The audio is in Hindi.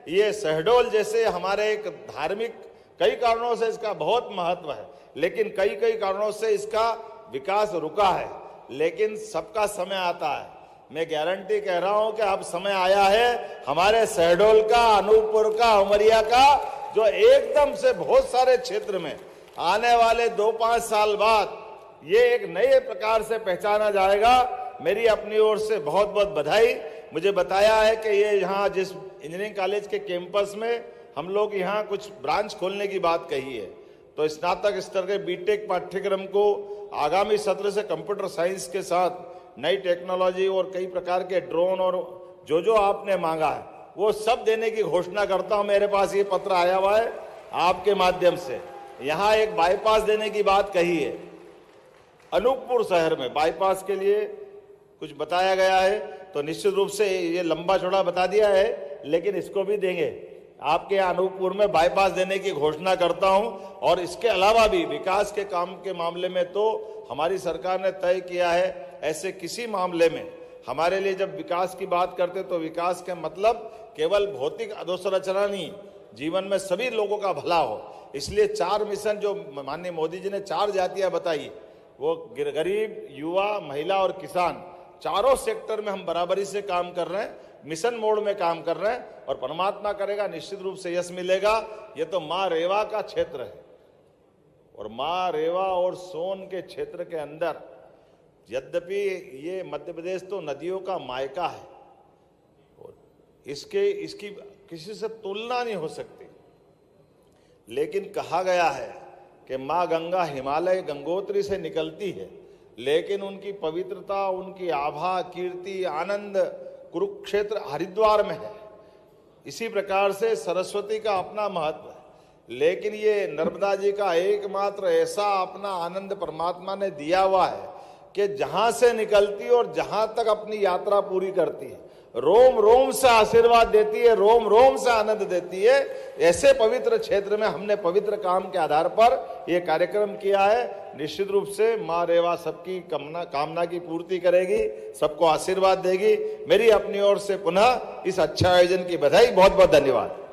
ये शहडोल जैसे हमारे एक धार्मिक कई कारणों से इसका बहुत महत्व है, लेकिन कई कारणों से इसका विकास रुका है। लेकिन सबका समय आता है। मैं गारंटी कह रहा हूं कि अब समय आया है हमारे शहडोल का, अनूपपुर का, उमरिया का, जो एकदम से बहुत सारे क्षेत्र में आने वाले 2-5 साल बाद ये एक नए प्रकार से पहचाना जाएगा। मेरी अपनी ओर से बहुत बहुत बधाई। मुझे बताया है कि ये यहाँ जिस इंजीनियरिंग कॉलेज के कैंपस में हम लोग यहाँ कुछ ब्रांच खोलने की बात कही है, तो स्नातक स्तर के बीटेक पाठ्यक्रम को आगामी सत्र से कंप्यूटर साइंस के साथ नई टेक्नोलॉजी और कई प्रकार के ड्रोन और जो आपने मांगा है वो सब देने की घोषणा करता हूं। मेरे पास ये पत्र आया हुआ है आपके माध्यम से। यहाँ एक बाईपास देने की बात कही है, अनूपपुर शहर में बाईपास के लिए कुछ बताया गया है, तो निश्चित रूप से ये लंबा चौड़ा बता दिया है, लेकिन इसको भी देंगे। आपके अनूपपुर में बाईपास देने की घोषणा करता हूं। और इसके अलावा भी विकास के काम के मामले में तो हमारी सरकार ने तय किया है, ऐसे किसी मामले में हमारे लिए जब विकास की बात करते तो विकास के मतलब केवल भौतिक अधोसंरचना नहीं, जीवन में सभी लोगों का भला हो। इसलिए 4 मिशन जो माननीय मोदी जी ने 4 जातियां बताई, वो गरीब, युवा, महिला और किसान, चारों सेक्टर में हम बराबरी से काम कर रहे हैं, मिशन मोड में काम कर रहे हैं। और परमात्मा करेगा निश्चित रूप से यश मिलेगा। ये तो माँ रेवा का क्षेत्र है, और माँ रेवा और सोन के क्षेत्र के अंदर, यद्यपि ये मध्य प्रदेश तो नदियों का मायका है और इसकी किसी से तुलना नहीं हो सकती, लेकिन कहा गया है कि माँ गंगा हिमालय गंगोत्री से निकलती है, लेकिन उनकी पवित्रता, उनकी आभा, कीर्ति, आनंद कुरुक्षेत्र हरिद्वार में है। इसी प्रकार से सरस्वती का अपना महत्व है, लेकिन ये नर्मदा जी का एकमात्र ऐसा अपना आनंद परमात्मा ने दिया हुआ है कि जहां से निकलती और जहां तक अपनी यात्रा पूरी करती है, रोम रोम से आशीर्वाद देती है, रोम रोम से आनंद देती है। ऐसे पवित्र क्षेत्र में हमने पवित्र काम के आधार पर यह कार्यक्रम किया है। निश्चित रूप से माँ रेवा सबकी कामना की पूर्ति करेगी, सबको आशीर्वाद देगी। मेरी अपनी ओर से पुनः इस अच्छा आयोजन की बधाई। बहुत बहुत धन्यवाद।